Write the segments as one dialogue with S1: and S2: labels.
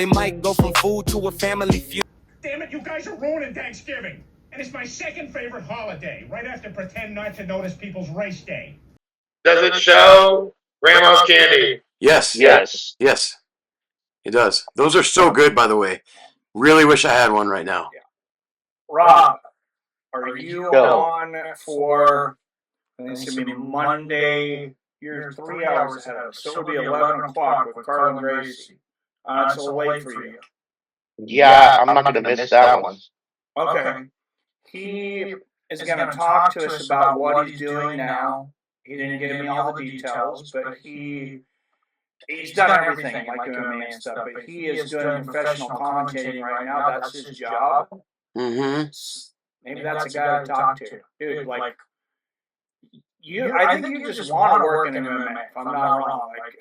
S1: They might go from food to a family feud.
S2: Damn it, you guys are ruining Thanksgiving. And it's my second favorite holiday, right after Pretend Not to Notice People's Race Day.
S3: Does it show Grandma's Candy?
S4: Yes.
S3: Yes.
S4: Yes. It does. Those are so good, by the way. Really wish I had one right now.
S5: Yeah. Rob, are you on for, I think it's going to be Monday, you're 3 hours ahead of us, so it'll be 11 o'clock with Carl and Gracie. It's a little late for you.
S3: Yeah, I'm not going to miss that one.
S5: Okay. He is going to talk to us about what he's doing now. He didn't give me all the details, but he's done everything like MMA and stuff. But he is doing professional commentating right now. That's his job.
S4: Mm-hmm.
S5: Maybe that's a guy to talk to, dude. Like I think you just want to work in MMA. If I'm not wrong, like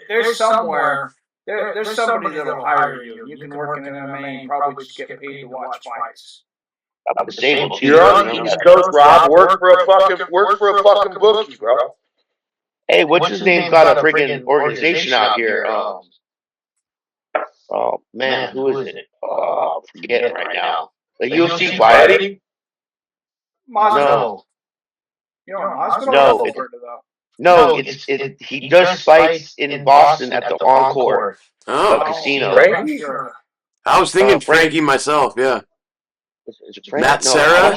S5: there's somewhere. There's somebody that'll hire you. You can work in MMA and probably just get paid to watch fights.
S3: You're on the East Coast, Rob. Work for a fucking bookie, bro. Hey, what's his name? Got a friggin' organization out here. Oh man, who is it? Oh, I'm forgetting right now. The UFC fighting?
S5: No. You know,
S3: no, he does fights in Boston at the Encore casino.
S4: Right? Sure. I was thinking Frankie myself, yeah. Matt Serra?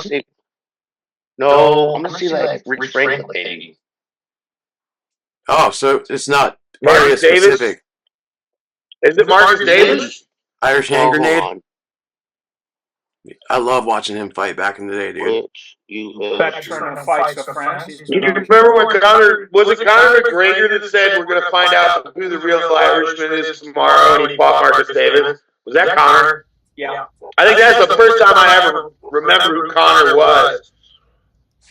S3: No, I'm going to see like Rich Franklin, maybe.
S4: Oh, so it's not area specific.
S3: Is it Marcus Davis?
S4: Irish hand grenade? I love watching him fight back in the day, dude.
S3: You remember when Conor McGregor that said we're going to find out who the real Irishman is tomorrow, and he fought Marcus Davis? Was that Conor?
S5: Yeah.
S3: I think that's the first time I ever remember who Conor was.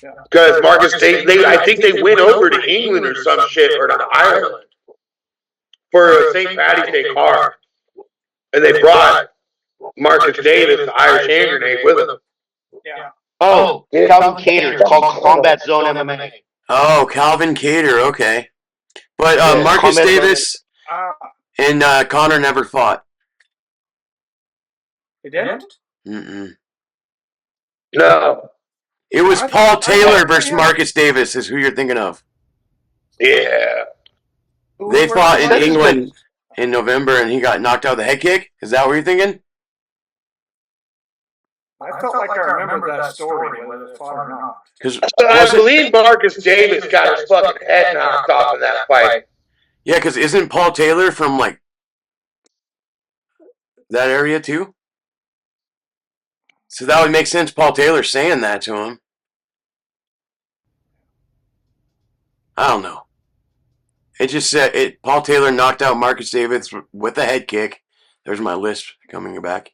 S3: Because Marcus Davis, I think they went over to England or some shit, or to Ireland for a St. Paddy's Day car, and they brought Marcus Davis, the Irish hand grenade, with him.
S5: Yeah.
S3: Oh, Calvin Kattar. It's called Combat Zone MMA.
S4: Oh, Calvin Kattar. Okay, but Marcus Davis and Conor never fought.
S5: They didn't?
S4: Mm-mm.
S3: No.
S4: It was Paul Taylor versus Marcus Davis is who you're thinking of.
S3: Yeah.
S4: They fought in England in November, and he got knocked out with a head kick. Is that what you're thinking?
S5: I felt like I remember that story, whether it's fought or not.
S3: I believe Marcus Davis got his fucking head knocked off in that fight.
S4: Yeah, because isn't Paul Taylor from, like, that area, too? So that would make sense, Paul Taylor saying that to him. I don't know. It just said Paul Taylor knocked out Marcus Davis with a head kick. There's my list coming back.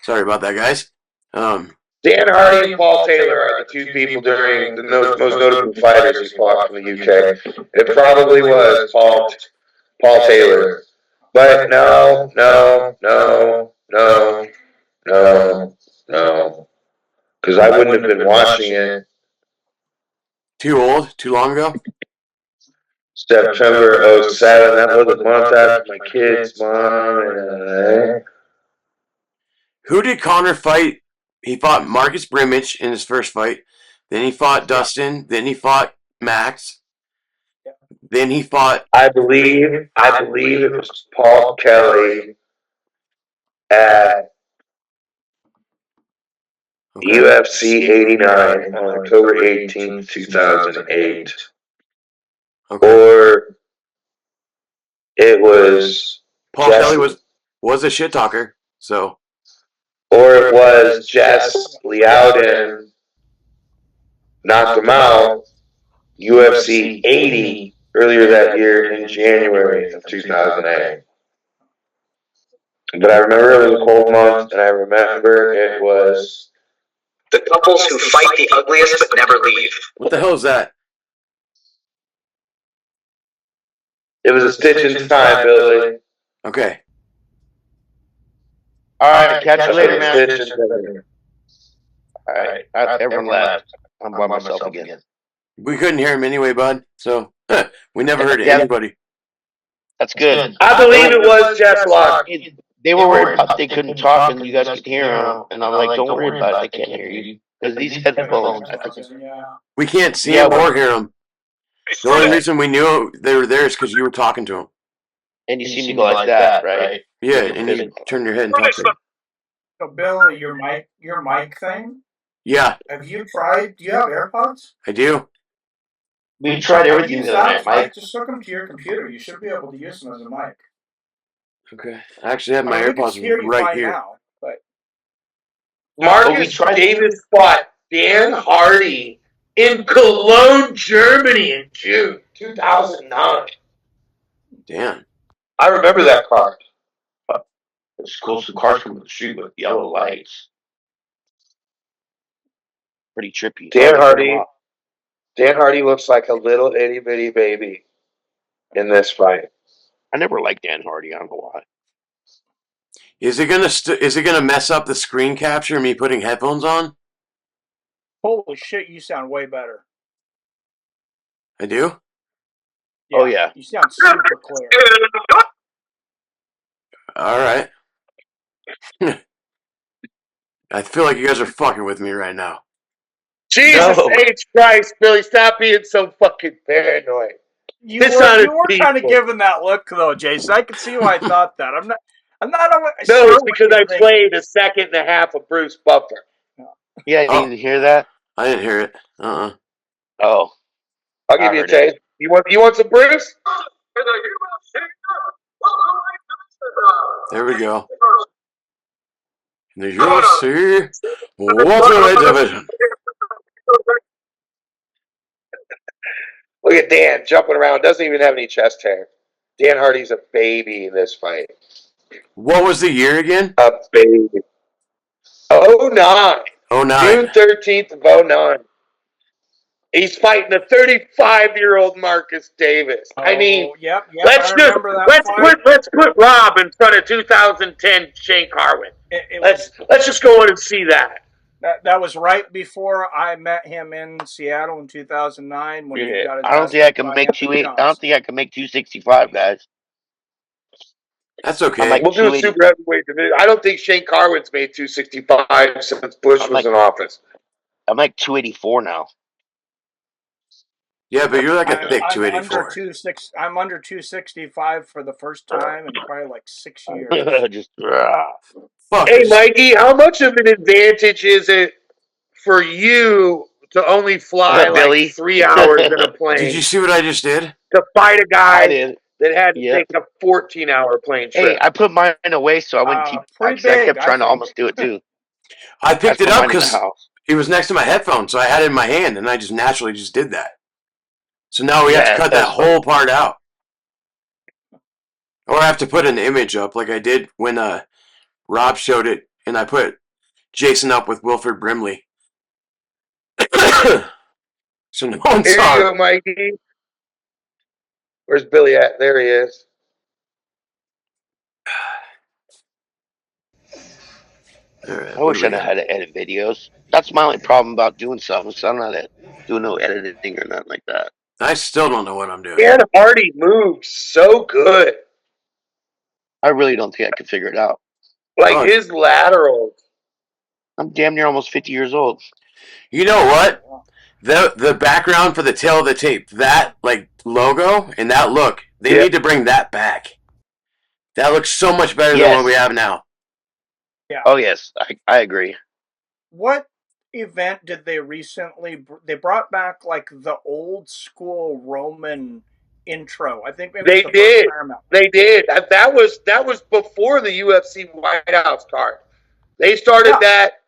S4: Sorry about that, guys.
S3: Dan Hardy and Paul Taylor are the two people during the most notable fighters he fought from the UK. It probably was Paul Taylor. But no. Because I wouldn't have been watching it.
S4: Too old? Too long ago?
S3: September 07. That was a month after my kid's mom.
S4: Who did Conor fight? He fought Marcus Brimage in his first fight. Then he fought Dustin. Then he fought Max. Then he fought...
S3: I believe it was Paul Kelly at UFC 89 on October 18th, 2008.
S4: Okay.
S3: Or it was...
S4: Paul Kelly was a shit talker, so...
S3: Or it was Jess Liauden knocked him out UFC 80 earlier that year in January of 2008. But I remember it was a cold month, and I remember it was...
S6: The couples who fight the ugliest but never leave.
S4: What the hell is that?
S3: It was a stitch in time, Billy.
S4: Okay.
S3: All right, catch you later, man. All right, everyone left. I'm by myself again.
S4: We couldn't hear him anyway, bud. So we never heard anybody.
S7: That's good.
S3: I believe it was Jeff's log.
S7: They were worried about they couldn't talk and you guys could hear them. And I'm like, don't worry about it. They can't hear you. Because these headphones, I think,
S5: Yeah.
S4: We can't see
S7: Yeah,
S4: them
S7: well-
S4: or hear them. The only reason we knew they were there is because you were talking to them.
S7: and you seem to go like that, right?
S4: Yeah, and you turn your head and talk to them.
S5: So, Bill, your mic thing.
S4: Yeah,
S5: Have you tried? Do you have AirPods?
S4: I do.
S7: We tried everything
S5: Use
S7: the other
S5: that,
S7: night, Mike.
S5: Just hook them to your computer. You should be able to use them as a mic.
S4: Okay. I actually have my
S5: I mean, we can
S4: AirPods
S5: hear you
S4: right
S5: fine
S4: here.
S5: now, but
S3: Marcus Davis fought Dan Hardy in Cologne, Germany in June 2009.
S4: Damn.
S3: I remember that card.
S7: It's close to cars from the street with yellow lights. Pretty trippy.
S3: Dan Hardy looks like a little itty bitty baby in this fight.
S7: I never liked Dan Hardy. I don't know why.
S4: Is it gonna mess up the screen capture? Me putting headphones on?
S5: holy shit, you sound way better.
S4: I do.
S7: Oh, yeah.
S5: You sound super clear.
S4: All right. I feel like you guys are fucking with me right now.
S3: Jesus H. Christ, Billy, stop being so fucking paranoid.
S5: You were kind of giving that look though, Jason. I can see why I thought that. I'm not.
S3: No, it's because I played a second and a half of Bruce Buffer.
S7: Yeah, you didn't hear that?
S4: I didn't hear it.
S7: Oh.
S3: I'll give you a taste. You want some Bruce?
S4: There we go. In the UFC welterweight division.
S3: Look at Dan jumping around. Doesn't even have any chest hair. Dan Hardy's a baby in this fight.
S4: What was the year again?
S3: A baby. 09.
S4: 09.
S3: June 13th of 09. He's fighting a 35-year-old Marcus Davis. I mean,
S5: yep,
S3: let's put Rob in front of 2010 Shane Carwin. Let's just go in and see that.
S5: That was right before I met him in Seattle in 2009 when he got his.
S7: I don't think I can make 265, guys.
S4: That's okay.
S3: We'll do a super heavyweight division. I don't think Shane Carwin's made 265 since Bush was in office.
S7: I'm like 284 now.
S4: Yeah, but you're like a thick 284.
S5: I'm under 265 for the first time in probably like 6 years.
S3: Hey, Mikey, how much of an advantage is it for you to only fly like 3 hours in a plane?
S4: Did you see what I just did?
S3: To fight a guy that had to take a 14-hour plane trip.
S7: Hey, I put mine away so I wouldn't keep. I kept trying to almost do it too.
S4: I picked it up because it was next to my headphones, so I had it in my hand, and I just naturally just did that. So now we have to cut that whole part out. Or I have to put an image up like I did when Rob showed it, and I put Jason up with Wilford Brimley. So no one
S3: Here
S4: saw
S3: you go, Mikey. Where's Billy at? There he is.
S7: Right, I wish I knew how to edit videos. That's my only problem about doing something, so I'm not doing no editing or nothing like that.
S4: I still don't know what I'm doing.
S3: Dan Hardy moves so good.
S7: I really don't think I could figure it out.
S3: Like his laterals.
S7: I'm damn near almost 50 years old.
S4: You know what? The background for the tail of the tape, that like logo and that look, they need to bring that back. That looks so much better than what we have now.
S5: Yeah.
S7: Oh yes, I agree.
S5: What event did they recently? They brought back like the old school Roman intro. I think
S3: they did. They did. That was before the UFC White House card. They started that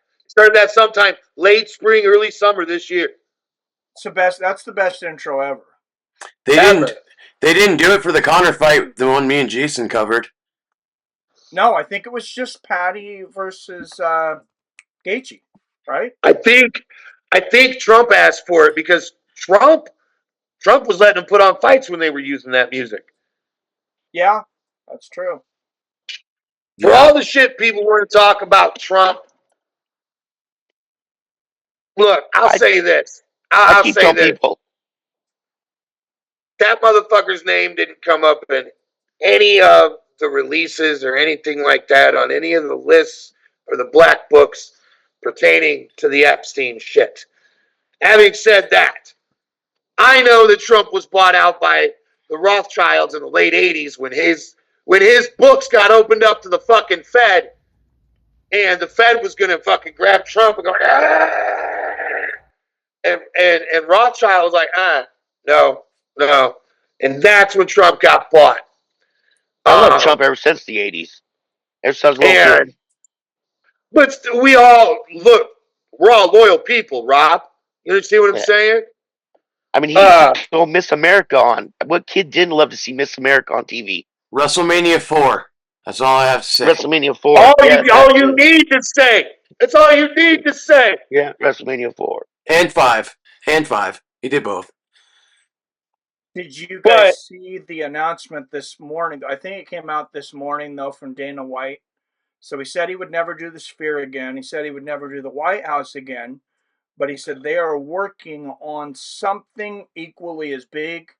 S3: sometime late spring, early summer this year.
S5: That's the best intro ever.
S4: They didn't do it for the Conor fight, the one me and Jason covered.
S5: No, I think it was just Patty versus Gaethje, right?
S3: I think Trump asked for it because Trump was letting them put on fights when they were using that music.
S5: Yeah, that's true.
S3: For all the shit people want to talk about Trump, look, I'll say this. I'll say this. That motherfucker's name didn't come up in any of the releases or anything like that on any of the lists or the black books pertaining to the Epstein shit. Having said that, I know that Trump was bought out by the Rothschilds in the late 80s when his books got opened up to the fucking Fed, and the Fed was gonna fucking grab Trump and go, and Rothschild was like, no. And that's when Trump got bought.
S7: I love Trump ever since the 80s. Ever since I was a little kid.
S3: But we're all loyal people, Rob. You understand what I'm saying?
S7: I mean, he used to show Miss America on. What kid didn't love to see Miss America on TV?
S4: WrestleMania 4. That's all I have to say.
S7: WrestleMania 4.
S3: All you need to say. That's all you need to say.
S7: Yeah, WrestleMania 4.
S4: And 5. He did both.
S5: Did you guys see the announcement this morning? I think it came out this morning, though, from Dana White. So he said he would never do the Sphere again. He said he would never do the White House again. But he said they are working on something equally as big.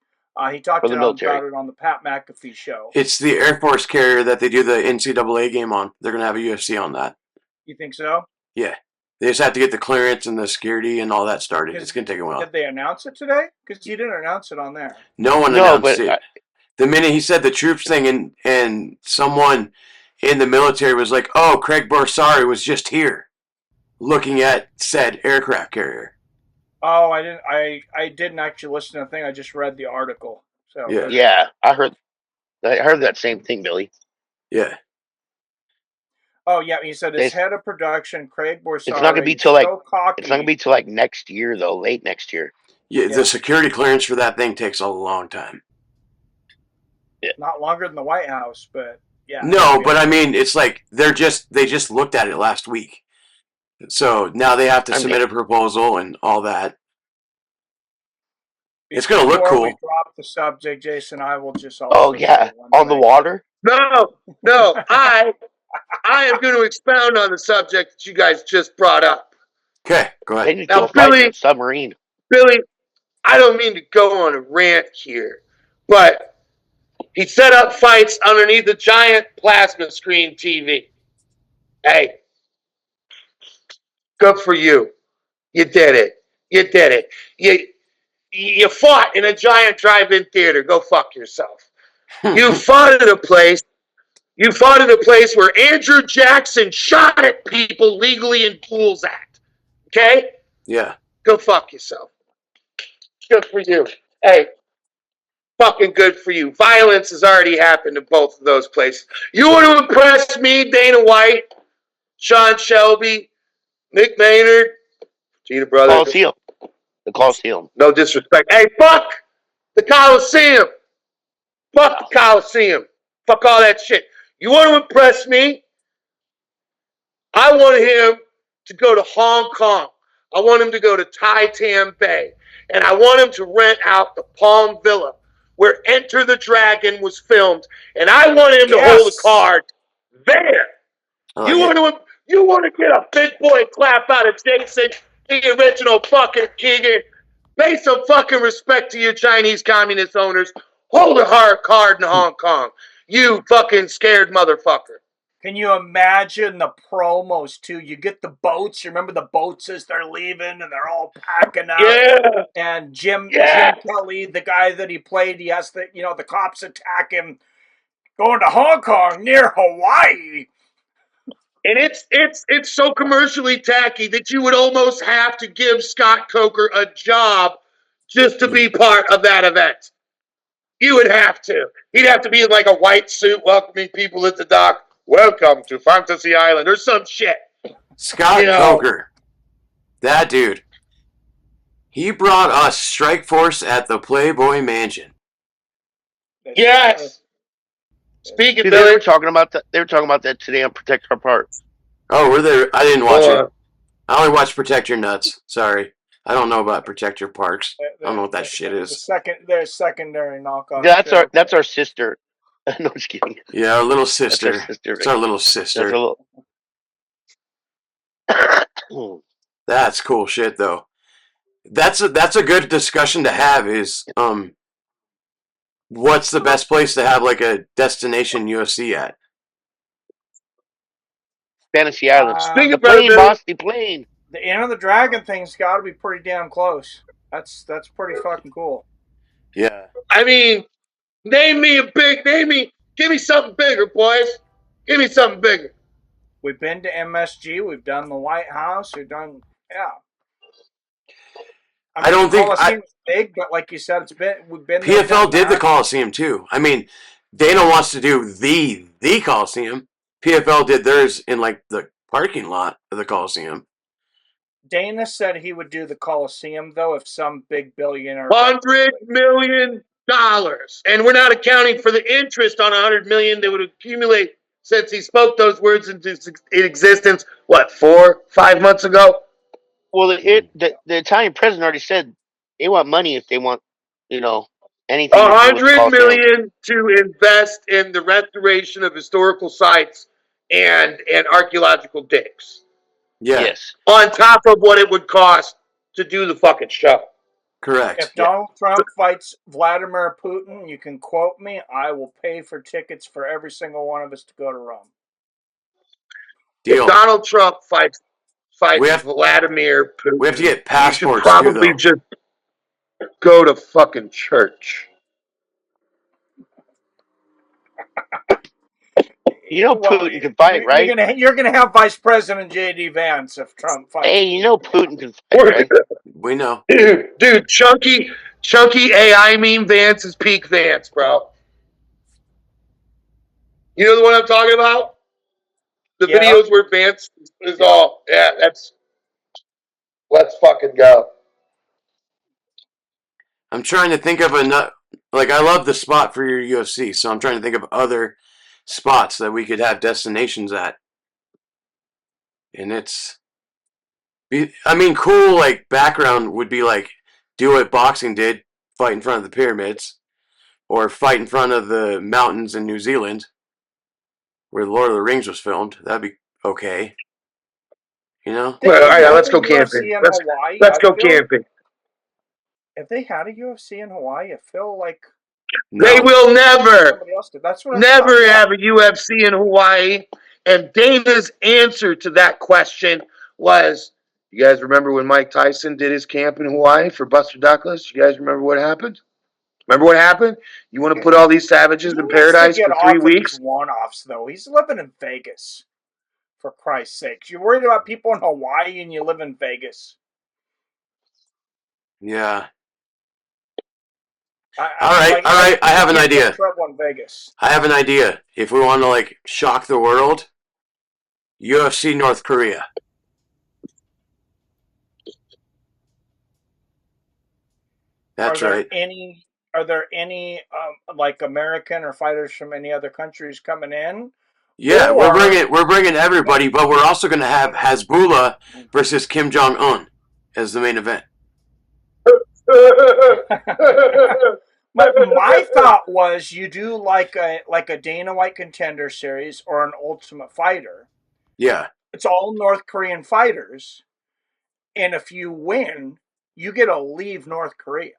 S5: He talked about it on the Pat McAfee show.
S4: It's the Air Force carrier that they do the NCAA game on. They're going to have a UFC on that.
S5: You think so?
S4: Yeah. They just have to get the clearance and the security and all that started. It's going to take a while.
S5: Did they announce it today? Because you didn't announce it on there.
S4: No one announced it. The minute he said the troops thing and someone in the military was like, oh, Craig Borsari was just here looking at said aircraft carrier.
S5: Oh, I didn't actually listen to the thing. I just read the article. So
S7: yeah, I heard that same thing, Billy.
S4: Yeah.
S5: Oh yeah, he said his head of production, Craig Borsari.
S7: It's not gonna be till it's not gonna be till like next year though, late next year.
S4: Yeah, the security clearance for that thing takes a long time.
S7: Yeah.
S5: Not longer than the White House, but yeah.
S4: No, but I mean, it's like they just looked at it last week, so now they have to submit a proposal and all that. It's gonna look cool.
S5: Before we drop the subject, Jason, I will just.
S7: On the water.
S3: No, I am going to expound on the subject that you guys just brought up.
S4: Okay, go ahead.
S7: They need to go fight a submarine.
S3: Billy, I don't mean to go on a rant here, but he set up fights underneath a giant plasma screen TV. Hey, good for you. You did it. You fought in a giant drive-in theater. Go fuck yourself. You fought at a place where Andrew Jackson shot at people legally in pools at. Okay?
S4: Yeah.
S3: Go fuck yourself. Good for you. Hey, fucking good for you. Violence has already happened in both of those places. You want to impress me, Dana White, Sean Shelby, Nick Maynard, Gina Brothers.
S7: The Coliseum.
S3: No disrespect. Hey, fuck the Coliseum. Fuck the Coliseum. Fuck all that shit. You want to impress me? I want him to go to Hong Kong. I want him to go to Tai Tam Bay. And I want him to rent out the Palm Villa where Enter the Dragon was filmed. And I want him to hold a card there. You want to get a big boy clap out of Jason, the original fucking Keegan. Pay some fucking respect to your Chinese communist owners. Hold a hard card in Hong Kong. You fucking scared motherfucker.
S5: Can you imagine the promos too? You get the boats. You remember the boats as they're leaving and they're all packing up.
S3: Yeah.
S5: And Jim Kelly, the guy that he played, he has the cops attack him going to Hong Kong near Hawaii.
S3: And it's so commercially tacky that you would almost have to give Scott Coker a job just to be part of that event. You would have to. He'd have to be in like a white suit welcoming people at the dock. Welcome to Fantasy Island or some shit.
S4: Scott Coker. That dude. He brought us Strike Force at the Playboy Mansion.
S3: Yes. Speaking of
S7: they were talking about that. They were talking about that today on Protect Our Parks.
S4: Oh, were there? I didn't watch it. I only watched Protect Your Nuts. Sorry, I don't know about Protect Your Parks. I don't know what that shit is.
S5: There's secondary knockoff.
S7: Yeah, that's our sister. No, just kidding.
S4: Yeah, our little sister. It's our little sister. That's cool shit, though. That's a good discussion to have. Is What's the best place to have like a destination UFC at?
S7: Fantasy Island.
S5: Think
S7: The
S3: about it,
S7: plane,
S3: baby.
S7: boss. The plane.
S5: The Enter the Dragon thing's got to be pretty damn close. That's pretty fucking cool.
S4: Yeah.
S3: I mean, give me something bigger, boys. Give me something bigger.
S5: We've been to MSG. We've done the White House. We've done, yeah.
S4: I don't
S5: the
S4: think
S5: Coliseum's big, but like you said, we've been there.
S4: PFL did the Coliseum too. I mean, Dana wants to do the Coliseum. PFL did theirs in like the parking lot of the Coliseum.
S5: Dana said he would do the Coliseum though if some big billionaire.
S3: $100 million, and we're not accounting for the interest on $100 million that would accumulate since he spoke those words into existence. What, 4-5 months ago?
S7: Well, the Italian president already said they want money if they want, anything to do with the
S3: $100
S7: Coliseum.
S3: million to invest in the restoration of historical sites and archaeological digs.
S4: Yeah.
S7: Yes.
S3: On top of what it would cost to do the fucking show.
S4: Correct.
S5: If Donald Trump fights Vladimir Putin, you can quote me. I will pay for tickets for every single one of us to go to Rome.
S4: Deal.
S3: If Donald Trump fights Vladimir Putin,
S4: we have to get passports.
S3: We should probably just go to fucking church.
S7: Putin can fight, right?
S5: You're gonna have Vice President J.D. Vance if Trump fights.
S7: Hey, Putin can fight, right?
S4: We know.
S3: Dude, chunky AI meme Vance is peak Vance, bro. You know the one I'm talking about? The videos where Vance is all, let's fucking go.
S4: I'm trying to think of I love the spot for your UFC, so I'm trying to think of other spots that we could have destinations at. And cool, like, background would be like, do what boxing did, fight in front of the pyramids, or fight in front of the mountains in New Zealand, where the Lord of the Rings was filmed. That'd be okay.
S3: Well, all right, let's go camping. Let's go camping.
S5: If they had a UFC in Hawaii, I feel like
S3: they will never
S5: never
S3: have a UFC in Hawaii. And Dana's answer to that question was, you guys remember when Mike Tyson did his camp in Hawaii for Buster Douglas? You guys remember what happened? Remember what happened? You want to put all these savages in paradise for 3 weeks?
S5: One-offs, though. He's living in Vegas. For Christ's sakes. You're worried about people in Hawaii and you live in Vegas.
S4: Yeah. All right. I have an idea.
S5: Trouble in Vegas.
S4: I have an idea. If we want to shock the world, UFC North Korea. That's right.
S5: Are there any American or fighters from any other countries coming in?
S4: Yeah, we're bringing everybody, but we're also going to have Hezbollah versus Kim Jong-un as the main event.
S5: My thought was you do like a Dana White Contender Series or an Ultimate Fighter.
S4: Yeah.
S5: It's all North Korean fighters, and if you win, you get to leave North Korea.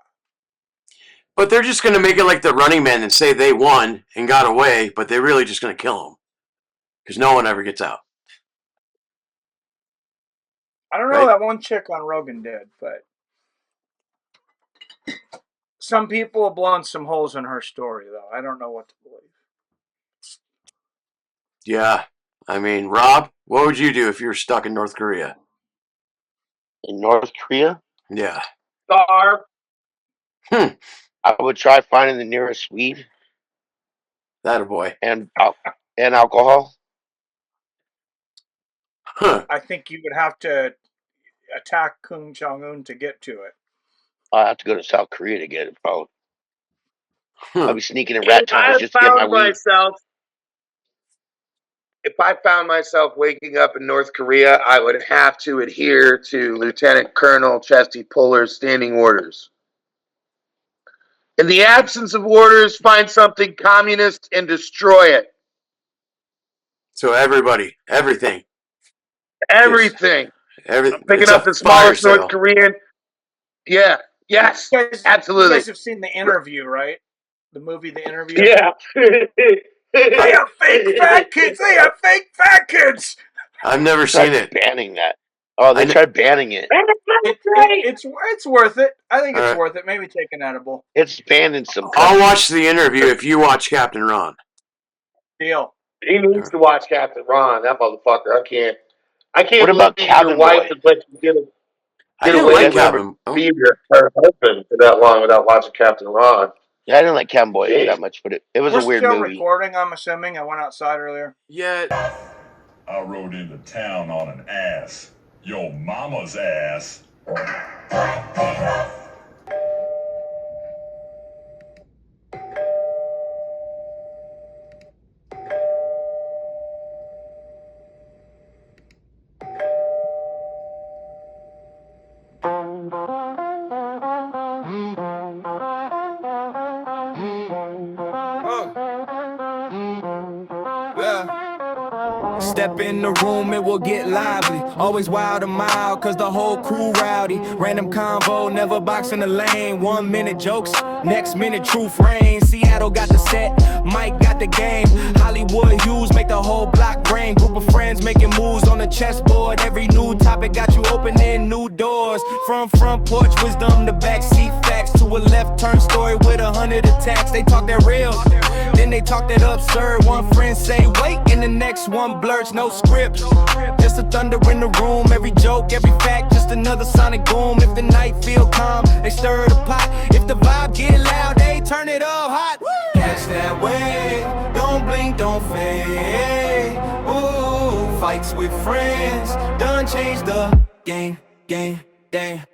S4: But they're just going to make it like the Running Man and say they won and got away, but they're really just going to kill them. Because no one ever gets out.
S5: I don't know, that one chick on Rogan did, but some people have blown some holes in her story, though. I don't know what to believe.
S4: Yeah. Rob, what would you do if you were stuck in North Korea?
S7: In North Korea?
S4: Yeah.
S3: Starve.
S7: I would try finding the nearest weed.
S4: That boy.
S7: And alcohol.
S4: Huh.
S5: I think you would have to attack Kim Jong-un to get to it.
S7: I'll have to go to South Korea to get it, probably. I'll be sneaking in rat tunnels just to get my weed.
S3: If I found myself waking up in North Korea, I would have to adhere to Lieutenant Colonel Chesty Puller's standing orders. In the absence of orders, find something communist and destroy it.
S4: So everything.
S3: Everything.
S4: I'm
S3: picking up the smallest North Korean. Yeah. Yes. Absolutely.
S5: You guys have seen The Interview, right? the movie, The Interview.
S3: Yeah.
S5: They have fake fat kids. They have fake fat kids.
S4: I've never
S7: Tried
S4: seen it.
S7: banning that. Oh, they
S4: I kn-
S7: tried banning it.
S5: It's worth it. I think it's
S4: Alright.
S5: worth it. Maybe take an edible.
S7: It's banned in some
S4: I'll
S7: countries.
S4: watch The Interview if you watch Captain Ron.
S5: Deal.
S3: He needs to watch Captain Ron. That motherfucker. I can't.
S7: What about
S3: believe
S7: Cabin
S3: your wife
S7: Boy?
S3: has let you get
S4: I didn't
S3: away
S4: like
S3: with
S4: Cabin. Oh,
S3: leave her husband for that long without watching Captain Ron.
S7: Yeah, I didn't like Cabin Boy
S3: Jeez.
S7: that much, but it was
S5: We're
S7: a weird
S5: still
S7: movie.
S5: recording, I'm assuming. I went outside earlier.
S4: yeah.
S2: I rode into town on an ass. Yo mama's ass.
S1: Step in the room, it will get lively. Always wild and mild, cause the whole crew rowdy. Random convo, never box in the lane. 1 minute jokes, next minute truth reigns. Seattle got the set, Mike got the game. Hollywood Hughes make the whole block ring. Group of friends making moves on the chessboard. Every new topic got you opening new doors. From front porch wisdom to backseat facts, to a left turn story with 100 attacks. They talk that real, then they talk that absurd. One friend say wait, and the next one blurts, no script. Just a thunder in the room, every joke, every fact, just another sonic boom. If the night feel calm, they stir the pot. If the vibe get loud, they turn it up hot. Catch that wave, don't blink, don't fade. Ooh, fights with friends, done changed the game.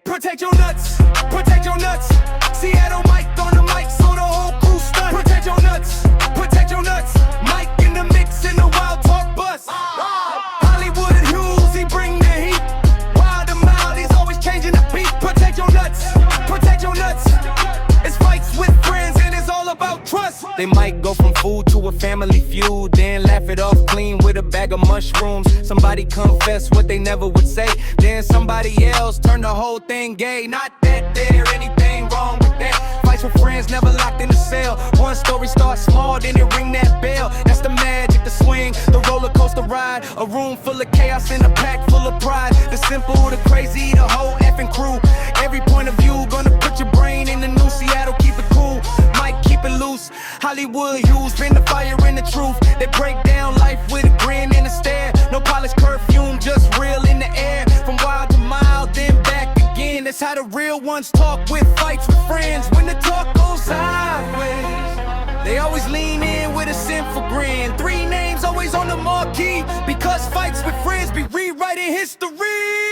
S1: Protect your nuts, protect your nuts. Seattle Mike on the mic, so the whole crew stunt. Protect your nuts, protect your nuts. Mike in the mix, in the wild talk bus. Hollywood and Hughes, he bring the heat. Wild and mild, he's always changing the beat. Protect your nuts, protect your nuts. It's fights with friends and it's all about trust. They might go from food to a family feud, then laugh it off clean with a bag of mushrooms. Somebody confess what they never would say, then somebody else turn the whole thing gay. Not that there anything wrong with that. Fights with friends never locked in a cell. One story starts small, then it ring that bell. That's the magic, the swing, the roller coaster ride. A room full of chaos and a pack full of pride. The simple, the crazy, the whole effing crew. Every point of view gonna put your brain in the new Seattle. Keep it cool, Mike keep it loose. Hollywood Hughes, bring the fire and the truth. They break down life with a grin and a stare. No polished perfume, just real in the air. From wild to mild, then back again. That's how the real ones talk with fights with friends. When the talk goes sideways, they always lean in with a sinful grin. 3 names always on the marquee, because fights with friends be rewriting history.